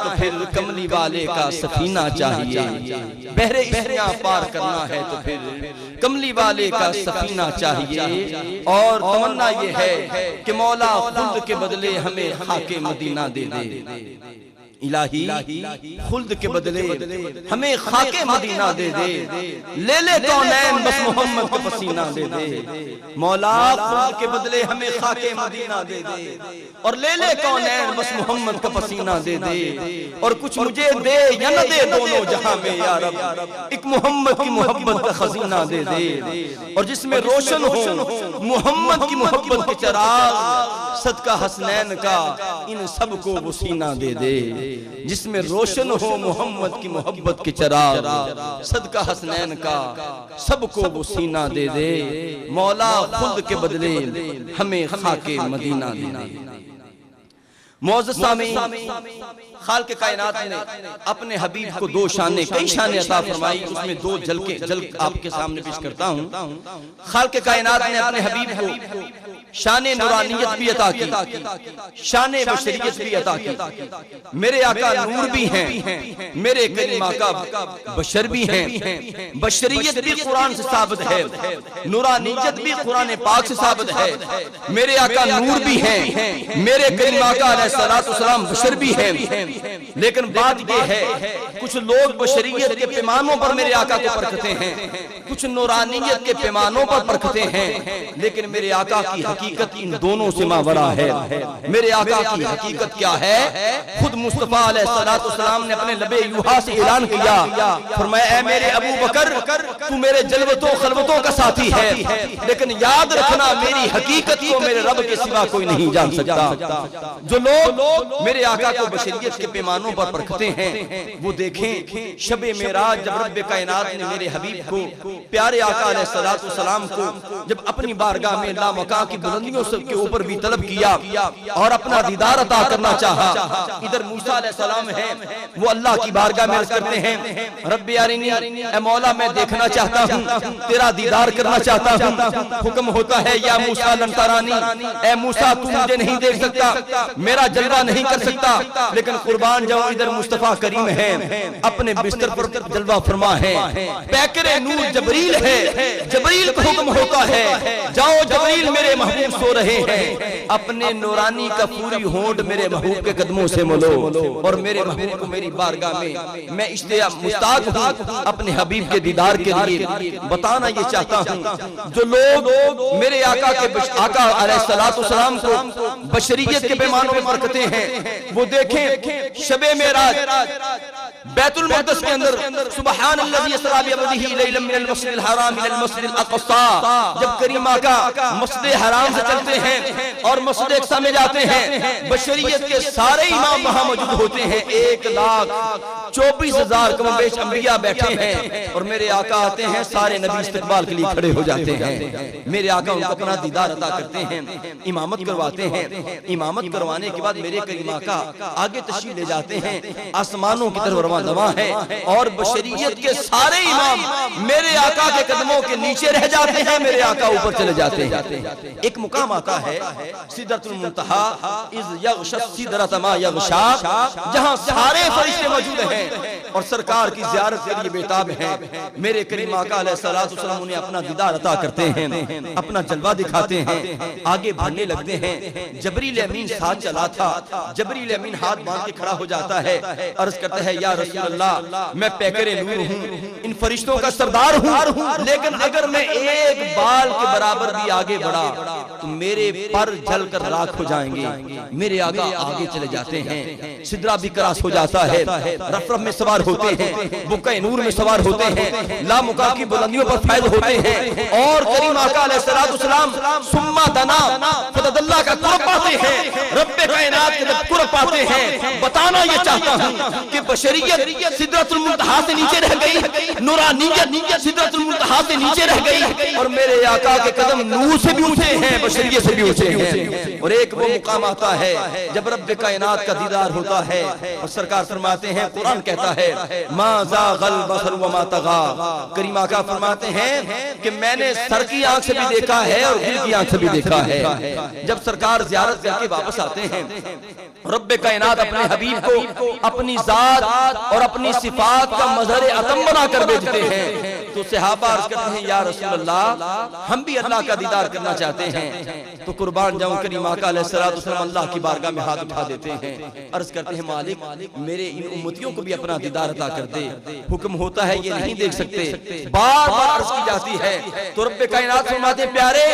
تو پھر کملی والے کا سفینہ چاہیے، بحر عشقیاں پار کرنا ہے تو پھر کملی والے کا سفینہ چاہیے، اور تمنا یہ ہے کہ مولا خلد کے بدلے ہمیں خاک مدینہ دے دے، الہی خلد کے بدلے ہمیں خاک مدینہ دے دے، لے لے کونین بس محمد کا پسینہ دے دے، مولا خلد کے بدلے ہمیں خاک مدینہ دے دے، اور لے لے کونین بس محمد کا پسینہ دے دے، اور کچھ مجھے دے یا نہ دے دونوں جہاں میں یا رب، ایک محمد کی محبت کا خزینہ دے دے، اور جس میں روشن ہو محمد کی محبت کے چراغ، صدقہ حسنین کا ان سب کو وہ سینہ دے دے، جس میں روشن ہو محمد کی محبت کے چراغ، صدقہ حسنین کا سب کو وہ سینہ دے دے، مولا خلد کے بدلے ہمیں خاک مدینہ دے دے۔ معزز سامعین، خالق کائنات نے اپنے حبیب کو دو شانیں، کئی شانیں عطا فرمائی، اس میں دو جھلک آپ کے سامنے پیش کرتا ہوں۔ خالق کائنات نے اپنے حبیب کو شان نورانیت بھی عطا کی، شان بشریت بھی عطا کی۔ میرے آقا نور بھی ہیں، میرے کریم آقا بشر بھی ہیں، بشریت بھی قرآن سے ثابت ہے، نورانیت بھی قرآن پاک سے ثابت ہے۔ میرے آقا نور بھی ہیں، میرے کریم آقا علیہ السلام بشر بھی ہیں، لیکن بات یہ ہے کچھ لوگ بشریت کے پیمانوں پر میرے آقا کو پرکھتے ہیں، کچھ نورانیت کے پیمانوں پر پرکھتے ہیں، لیکن میرے آقا کی حقیقت ان دونوں سے ماورا ہے۔ میرے آقا کی حقیقت کیا ہے؟ خود مصطفیٰ علیہ السلام نے اپنے لب یوحا سے اعلان کیا، فرمایا اے میرے ابو بکر، تو میرے جلوتوں خلوتوں کا ساتھی ہے، لیکن یاد رکھنا میری حقیقت کو میرے رب کے سوا کوئی نہیں جان سکتا۔ جو لوگ میرے آقا کو بشریت کے پیمانوں پر پرکھتے ہیں، وہ دیکھیں شب معراج جب رب کائنات نے میرے حبیب کو، پیارے آقا علیہ السلام کو جب اپنی بارگاہ میں لامکاں کی بلندیوں کے اوپر بھی طلب کیا اور اپنا دیدار عطا کرنا چاہا، ادھر موسیٰ علیہ السلام ہے، وہ اللہ کی بارگاہ میں عرض کرتے ہیں رب ارنی، اے مولا میں دیکھنا چاہتا ہوں، تیرا دیدار کرنا چاہتا ہوں۔ حکم ہوتا ہے یا موسیٰ لن ترانی، اے موسیٰ تو مجھے نہیں دیکھ سکتا، میرا جلوہ نہیں کر سکتا، لیکن قربان جاؤ ادھر مصطفیٰ کریم ہے، اپنے بستر پر جلوہ فرما ہے، پیکر نور جبریل ہے، جبریل کو حکم ہوتا ہے جاؤ جبریل میرے محبوب سو رہے ہیں، اپنے نورانی کا پوری ہونٹ میرے محبوب کے قدموں سے ملو، اور میرے محبوب کو میری بارگاہ میں مشتاق ہوں اپنے حبیب کے دیدار کے لیے۔ بتانا یہ چاہتا ہوں جو لوگ میرے آقا علیہ السلام کو بشریت کے پیمانوں میں پرکھتے ہیں، وہ دیکھیں شب معراج بیت المقدس کے اندر سبحان الذی اسریٰ بعبدہ لیلا من المسجد الحرام الى المسجد الاقصی، جب کریم آقا مسجد حرام سے چلتے ہیں اور مسجد اقصی میں جاتے ہیں، بشریت کے سارے امام وہاں موجود ہوتے ہیں، 1,24,000 کم بیش انبیاء بیٹھے ہیں، اور میرے آقا آتے ہیں، سارے نبی استقبال کے لیے کھڑے ہو جاتے ہیں۔ میرے آقا ان کو اپنا دیدار عطا کرتے ہیں، امامت کرواتے ہیں، امامت کروانے کے بعد میرے کریم آقا آگے تشریف لے جاتے ہیں، آسمانوں کی طرف رواں دواں ہے، اور بشریت کے سارے امام میرے آقا کے قدموں کے نیچے رہ جاتے ہیں، میرے آقا اوپر چلے جاتے ہیں۔ ایک مقام آتا ہے سدرۃ المنتہا، اذ یغشی السدرۃ ما یغشی، جہاں سارے فرشتے موجود ہیں اور سرکار کی زیارت کے لیے بےتاب ہیں۔ میرے کریم آقا علیہ السلام انہیں اپنا دیدار عطا کرتے ہیں، اپنا جلوہ دکھاتے ہیں، آگے بڑھنے لگتے ہیں۔ جبریل امین ساتھ چلا تھا، جبریل امین ہاتھ باندھ کے کھڑا ہو جاتا ہے، عرض کرتا ہے یا رسول اللہ میں پیکر نور ہوں، ان فرشتوں کا سردار ہوں، لیکن اگر میں ایک بال کے برابر بھی آگے بڑھا تو میرے پر جل کر راکھ ہو جائیں گے۔ میرے آقا آگے چلے جاتے ہیں، سدرہ بھی کراس ہو جاتا ہے، رف میں سوار ہوتے ہیں، بقع نور میں سوار ہوتے ہیں، لامکاں کی بلندیوں پر فائز ہوتے ہیں، اور کریم آقا علیہ السلام ثم دنا فتدلی کا قرب پاتے ہیں، رب کائنات کے قرب پاتے ہیں۔ بتانا یہ چاہتا ہوں کہ بشریت سدرۃ المنتہا سے نیچے رہ گئی، نورانیت سدرۃ المنتہا سے نیچے رہ گئی، اور میرے آقا کے قدم نور سے بھی اونچے ہیں، بشریت سے بھی اونچے ہیں. اور ایک وہ مقام آتا ہے جب رب کائنات کا دیدار ہوتا ہے اور سرکار فرماتے ہیں, قرآن کہتا ہے ما زاغ البصر وما طغى, کریم آقا فرماتے ہیں کہ میں نے سر کی آنکھ سے بھی دیکھا ہے اور دل کی آنکھ سے بھی دیکھا ہے. جب سرکار زیارت کر کے واپس آتے ہیں, رب کائنات اپنے حبیب کو اپنی ذات اور اپنی صفات کا مظہر اتم بنا کر بھیجتے ہیں, تو صحابہ عرض کرتے ہیں یا رسول اللہ ہم بھی اللہ کا دیدار کرنا چاہتے ہیں. تو قربان جاؤں, کریم آقا علیہ السلام اللہ کی بارگاہ میں ہاتھ اٹھا دیتے ہیں, عرض کرتے ہیں مالک میرے ان امتیوں کو بھی اپنا دیدار عطا کر دے. حکم ہوتا ہے یہ نہیں دیکھ سکتے, بار بار عرض کی جاتی ہے. تو رب کائنات فرماتے ہیں پیارے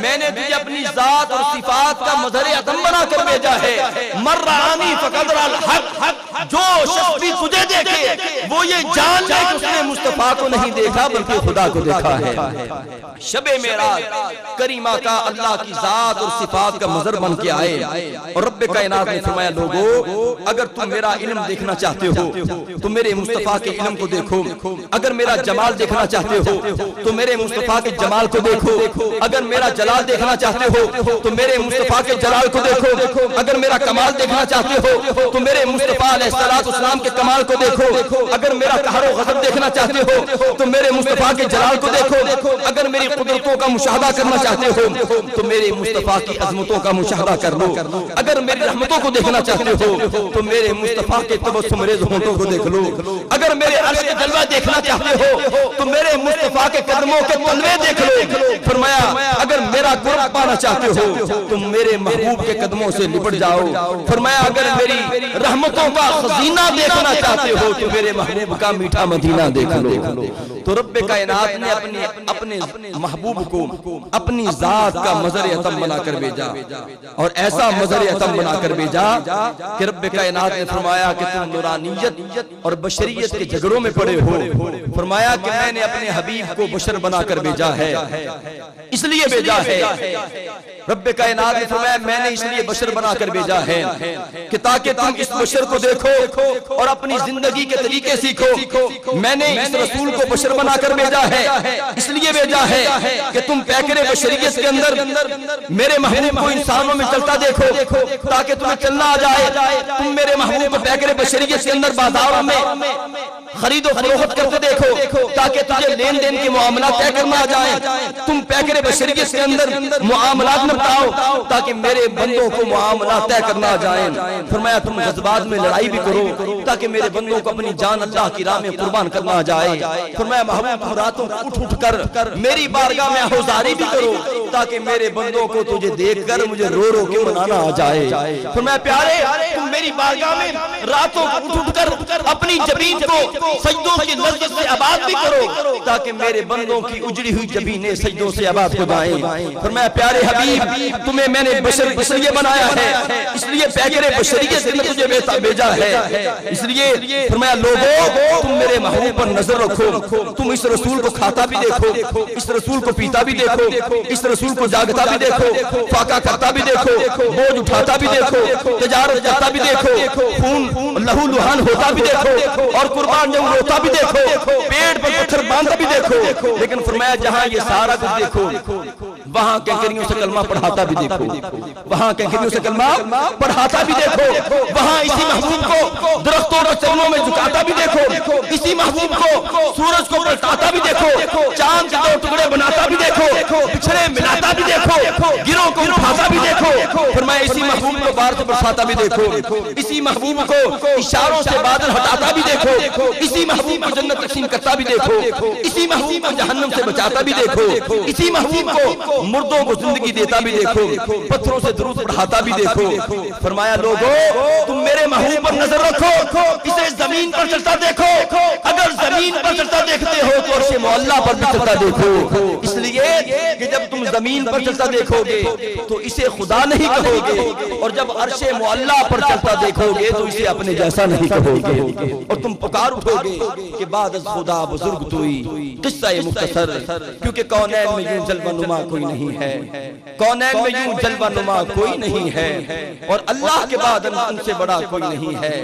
میں نے تجھے اپنی ذات اور صفات کا مظہر اتم بنا کر بھیجا ہے. مر رآنی فقد رأى الحق, جو شخص بھی تجھے دیکھے وہ یہ جان لے کہ اس نے مصطفیٰ کو نہیں دیکھا بلکہ خدا کو دیکھا ہے. شب معراج کریم آقا اللہ کی ذات اور صفات کا مظہر بن کے آئے اور رب کائنات نے فرمایا لوگو اگر تم میرا علم دیکھنا چاہتے ہو تو میرے مصطفیٰ کے علم کو دیکھو, اگر میرا جمال دیکھنا چاہتے ہو تو میرے مصطفیٰ کے جمال کو دیکھو, اگر میرا جلال دیکھنا چاہتے ہو تو میرے مصطفیٰ کے جلال کو دیکھو, اگر میرا کمال دیکھنا چاہتے ہو تو میرے مصطفیٰ علیہ السلام کے کمال کو دیکھو, اگر میرا قہر و غضب دیکھنا چاہتے ہو تو میرے مصطفیٰ کے جلال کو دیکھو, اگر میری قدرتوں کا مشاہدہ کرنا چاہتے ہو تو میرے مصطفیٰ کی عظمتوں کا مشاہدہ کر لو, اگر میری رحمتوں کو دیکھنا چاہتے ہو تو میرے مصطفیٰ کے تبسم ریز ہونٹوں کو دیکھ لو, اگر میرے عرش کے جلوہ دیکھنا چاہتے ہو تو میرے مصطفیٰ کے قدموں کے تلوے دیکھ لو. فرمایا اگر میرا قرب پانا چاہتے ہو تم میرے محبوب کے قدموں سے لپٹ جاؤ. فرمایا اگر میری رحمتوں کا خزینہ دیکھنا چاہتے ہو تو میرے محبوب کا میٹھا مدینہ دیکھ لو. تو رب کائنات نے اپنے محبوب کو اپنی ذات کا مظہر اتم بنا کر بھیجا, اور ایسا مظہر اتم بنا کر بھیجا کہ رب کائنات نے فرمایا کہ تم نورانیت اور بشریت کے جھگڑوں میں پڑے ہو. فرمایا کہ میں نے اپنے حبیب کو بشر بنا کر بھیجا ہے, اس لیے بھیجا ہے. رب کائنات نے فرمایا میں نے اس لیے بشر بنا کر بھیجا ہے کہ تاکہ تم اس بشر کو دیکھو اور اپنی زندگی کے طریقے سیکھو. میں نے اس رسول کو بشر بنا کر بھیجا ہے, اس لیے بھیجا ہے کہ تم پیکر بشریت کے اندر میرے محبوب کو انسانوں میں چلتا دیکھو تاکہ تمہیں چلنا آ جائے. تم میرے محبوب کو پیکر بشریت کے اندر بازاروں میں خرید و فروخت کرتے دیکھو تاکہ تجھے لین دین کے معاملات طے کرنا آ جائیں. تم پیکر بشریت کے اندر معاملات نپٹاؤ تاکہ میرے بندوں کو معاملات طے کرنا آ جائیں. فرمایا تم جذبات میں لڑائی بھی کرو تاکہ میرے بندوں کو اپنی جان اللہ کی راہ میں قربان کرنا آ جائے. فرمایا محبوب راتوں اٹھ کر میری بارگاہ میں آہوزاری بھی کرو تاکہ میرے بندوں کو تجھے دیکھ کر مجھے رو رو کے منانا آ جائے. فرمایا پیارے تم میری بارگاہ میں راتوں اٹھ کر اپنی جبین کو سجدوں کی لذت سے آباد بھی کرو تاکہ میرے بندوں کی اجڑی ہوئی جبینیں سجدوں سے آباد ہو جائیں. فرمایا پیارے حبیب تمہیں میں نے بشر اس لیے بنایا ہے, اس لیے پیکر بشریت سے تجھے بھیجا ہے. اس لیے فرمایا لوگو تم میرے محبوب پر نظر رکھو, تم اس رسول کو کھاتا بھی دیکھو, اس رسول کو پیتا بھی دیکھو, اس رسول کو جاگتا بھی دیکھو, فاقہ کرتا بھی دیکھو, بوجھ اٹھاتا بھی دیکھو, تجارت کرتا بھی دیکھو, خون لہو لہان ہوتا بھی دیکھو, اور قربان جب روتا بھی دیکھو, پیٹ پر پتھر باندھتا بھی دیکھو. لیکن فرمایا جہاں یہ سارا کچھ دیکھو وہاں کنکریوں سے کلمہ پڑھاتا بھی دیکھو, وہاں کنکریوں سے کلمہ پڑھاتا بھی دیکھو, وہاں اسی محبوب کو درختوں کے چونوں میں جھکاتا بھی دیکھو, اسی محبوب کو سورج کو پلٹاتا بھی دیکھو, چاند کے دو ٹکڑے بناتا بھی دیکھو, بچھڑے ملاتا بھی دیکھو, گروہ کو اٹھاتا بھی دیکھو. فرمایا اسی محبوب کو بار سے برساتا بھی دیکھو, اسی محبوب کو اشاروں سے بادل ہٹاتا بھی دیکھو, اسی محبوب کو جنت تقسیم کرتا بھی دیکھو, اسی محبوب کو جہنم سے بچاتا بھی دیکھو, اسی محبوب کو مردوں کو زندگی دیتا بھی دیکھو, پتھروں سے درود پڑھاتا بھی دیکھو. فرمایا لوگو تم میرے محبوب پر نظر رکھو, اسے زمین پر چلتا دیکھو, اگر زمین پر چلتا دیکھتے ہو تو عرش معلیٰ پر بھی چلتا دیکھو. اس لیے کہ جب تم زمین پر چلتا دیکھو گے تو اسے خدا نہیں کہو گے, اور جب عرش معلیٰ پر چلتا دیکھو گے تو اسے اپنے جیسا نہیں کہو گے, اور تم پکار اٹھو گے کہ بعد از خدا بزرگ توئی. قصہ مختصر, کیونکہ کونین میں یوں جلوہ نما کوئی نہیں ہے, کونین میں یوں جلوہ نما کوئی نہیں ہے, اور اللہ کے بعد ان سے بڑا کوئی نہیں ہے.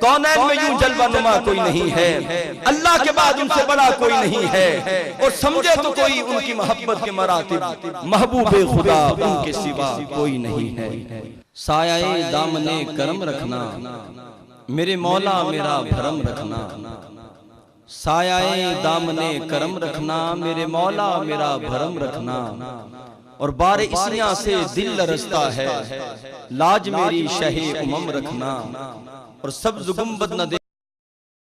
کونین میں یوں جلوہ نما کوئی نہیں ہے, اللہ کے بعد ان سے بڑا کوئی نہیں ہے, اور سمجھے تو کوئی ان کی محبت کے مراتب محبوب خدا ان کے سوا کوئی نہیں ہے۔ سایہ دامن کرم رکھنا میرے مولا میرا بھرم رکھنا، سایہ دامن کرم رکھنا میرے مولا میرا بھرم رکھنا، اور بار اسیاں سے دل لرزتا ہے لاج میری شہ امم رکھنا، اور سبز گنبد نہ